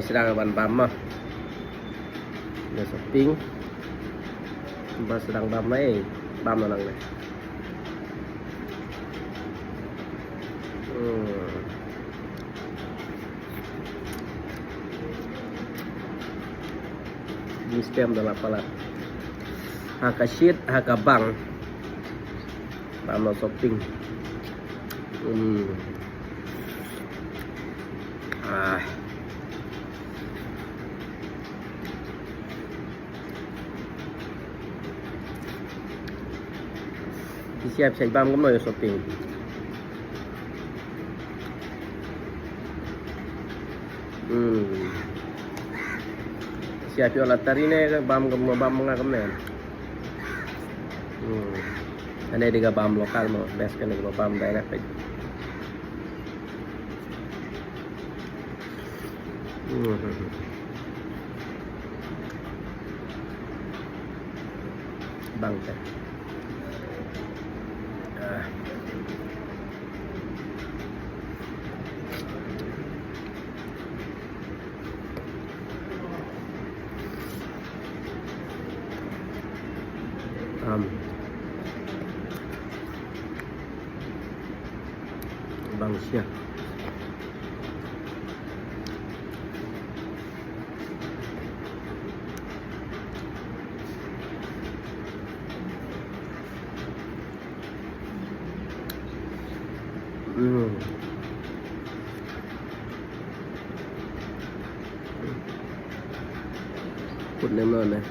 sedang ban băm mà để shopping và sedang băm này băm là này di stem dalam pala haka sheet haka bang băm là shopping siap saya bam kamu ya shopping siap yo latari ne bam kamu bam mga kamu ane diga bam lokal mo best kan diga bam daerah pe bang teh bang siap cút lên luôn này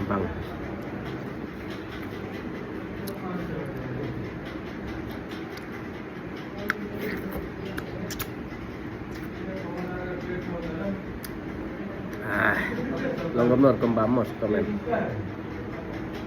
bang long gom nor kembamos komen